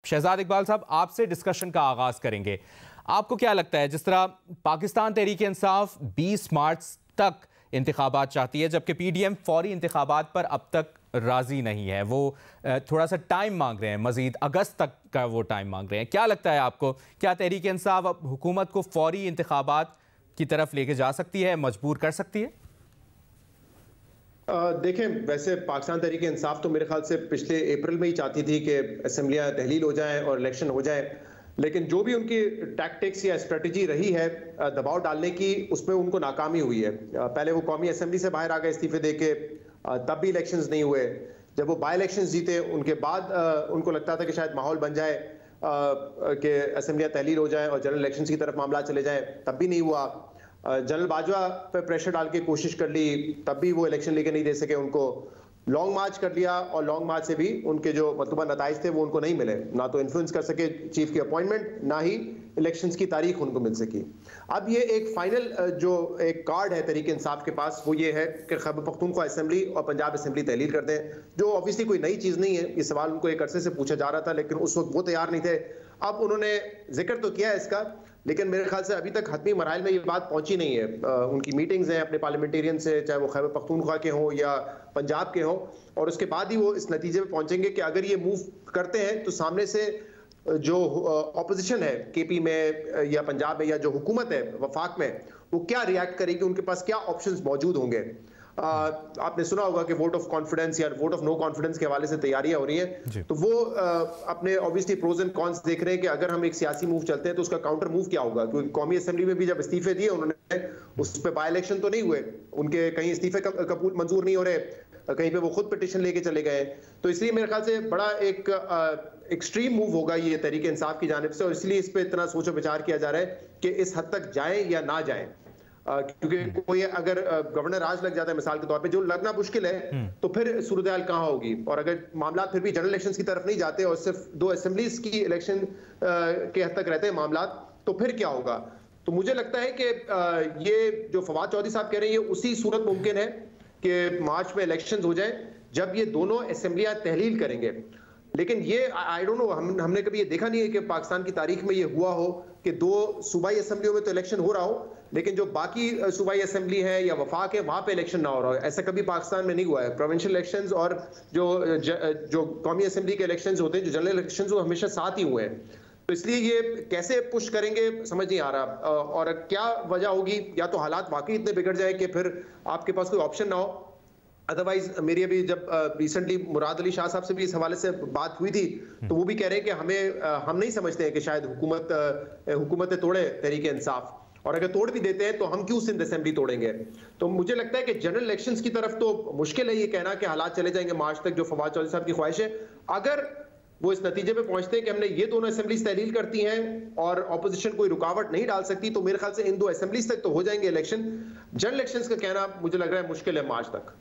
शहजाद इकबाल साहब, आपसे डिस्कशन का आगाज करेंगे। आपको क्या लगता है, जिस तरह पाकिस्तान तहरीक इंसाफ 20 मार्च तक इंतखाबात चाहती है, जबकि पीडीएम फौरी इंतखाबात पर अब तक राजी नहीं है, वो थोड़ा सा टाइम मांग रहे हैं, मजीद अगस्त तक का वो टाइम मांग रहे हैं, क्या लगता है आपको, क्या तहरीक इंसाफ अब हुकूमत को फौरी इंतखाबात की तरफ लेके जा सकती है, मजबूर कर सकती है? देखें, वैसे पाकिस्तान तहरीक इंसाफ तो मेरे ख्याल से पिछले अप्रैल में ही चाहती थी कि असेंबलियां तहलील हो जाएं और इलेक्शन हो जाए, लेकिन जो भी उनकी टैक्टिक्स या स्ट्रेटजी रही है दबाव डालने की, उसमें उनको नाकामी हुई है। पहले वो कौमी असेंबली से बाहर आ गए इस्तीफे दे के, तब भी इलेक्शंस नहीं हुए। जब वो बाई इलेक्शंस जीते, उनके बाद उनको लगता था कि शायद माहौल बन जाए कि असेंबलियां तहलील हो जाए और जनरल इलेक्शंस की तरफ मामला चले जाए, तब भी नहीं हुआ। जनरल बाजवा पे प्रेशर डाल के कोशिश कर ली, तब भी वो इलेक्शन लेके नहीं दे सके उनको। लॉन्ग मार्च कर लिया और लॉन्ग मार्च से भी उनके जो मतलूबा नताइज थे वो उनको नहीं मिले, ना तो इन्फ्लुएंस कर सके चीफ की अपॉइंटमेंट, ना ही इलेक्शंस की तारीख उनको मिल सकी। अब ये एक फाइनल जो एक कार्ड है तहरीक इंसाफ के पास, वो ये है कि खैबर पख्तूनख्वा असेंबली और पंजाब असेंबली तहलील कर दें, जो ऑब्वियसली कोई नई चीज़ नहीं है। ये सवाल उनको एक अरसे से पूछा जा रहा था, लेकिन उस वक्त वो तैयार नहीं थे। अब उन्होंने जिक्र तो किया है इसका, लेकिन मेरे ख्याल से अभी तक हतमी मराइल में ये बात पहुंची नहीं है। उनकी मीटिंग्स हैं अपने पार्लियामेंटेरियन से, चाहे वो खैबर पख्तूनख्वा के हों या पंजाब के हों, और उसके बाद ही वो इस नतीजे पे पहुंचेंगे कि अगर ये मूव करते हैं तो सामने से जो ऑपोजिशन है केपी में या पंजाब में, या जो हुकूमत है वफाक में, वो क्या रिएक्ट करेगी, उनके पास क्या ऑप्शंस मौजूद होंगे। आपने सुना होगा कि वोट ऑफ कॉन्फिडेंस या वोट ऑफ नो कॉन्फिडेंस के हवाले से तैयारियां हो रही हैं, तो वो अपने ऑब्वियसली प्रोज एंड कॉन्स देख रहे हैं कि अगर हम एक सियासी मूव चलते हैं तो उसका काउंटर मूव क्या होगा। क्योंकि कौमी असेंबली में भी जब इस्तीफे दिए उन्होंने, उस पर बाई इलेक्शन तो नहीं हुए, उनके कहीं इस्तीफे कबूल मंजूर नहीं हो रहे, कहीं पे वो खुद पिटीशन लेके चले गए। तो इसलिए मेरे ख्याल से बड़ा एक एक्सट्रीम मूव होगा ये तहरीक इंसाफ की जानिब से, और इसलिए इस पे इतना सोचो विचार किया जा रहा है कि इस हद तक जाए या ना जाए। क्योंकि कोई अगर गवर्नर आज लग जाता है मिसाल के तौर पे, जो लगना मुश्किल है, तो फिर सूरत हाल कहां होगी। और अगर मामला फिर भी जनरल इलेक्शंस की तरफ नहीं जाते और सिर्फ 2 असेंबलीज की इलेक्शन के हद तक रहते हैं मामला, तो फिर क्या होगा। तो मुझे लगता है कि ये जो फवाद चौधरी साहब कह रहे हैं, ये उसी सूरत मुमकिन है कि मार्च में इलेक्शंस हो जाए जब ये दोनों असेंबलियां तहलील करेंगे। लेकिन ये आई डोंट नो, हमने कभी ये देखा नहीं है कि पाकिस्तान की तारीख में ये हुआ हो कि 2 सूबाई असेंबलियों में तो इलेक्शन हो रहा हो, लेकिन जो बाकी सूबाई असेंबली है या वफाक है, वहां पे इलेक्शन ना हो रहा हो। ऐसा कभी पाकिस्तान में नहीं हुआ है। प्रोविंशियल इलेक्शंस और जो कौमी असेंबली के इलेक्शंस होते हैं, जो जनरल इलेक्शंस, वो हमेशा साथ ही हुए हैं। तो इसलिए ये कैसे पुश करेंगे समझ नहीं आ रहा, और क्या वजह होगी। या तो हालात वाकई इतने बिगड़ जाए कि फिर आपके पास कोई ऑप्शन ना हो। अदरवाइज मेरी अभी जब रिसेंटली मुराद अली शाह साहब से भी इस हवाले से बात हुई थी, तो वो भी कह रहे हैं कि हम नहीं समझते हैं कि शायद हुकूमत तोड़े तहरीक इंसाफ, और अगर तोड़ भी देते हैं तो हम क्यों सिंध असेंबली तोड़ेंगे। तो मुझे लगता है कि जनरल इलेक्शंस की तरफ तो मुश्किल है ये कहना कि हालात चले जाएंगे मार्च तक, जो फवाद चौधरी साहब की ख्वाहिश है। अगर वो इस नतीजे पे पहुंचते हैं कि हमने ये दोनों असेंबलीज तहलील करती हैं और ऑपोजिशन कोई रुकावट नहीं डाल सकती, तो मेरे ख्याल से इन 2 असेंबलीज तक तो हो जाएंगे इलेक्शन। जनरल इलेक्शंस का कहना मुझे लग रहा है मुश्किल है मार्च तक।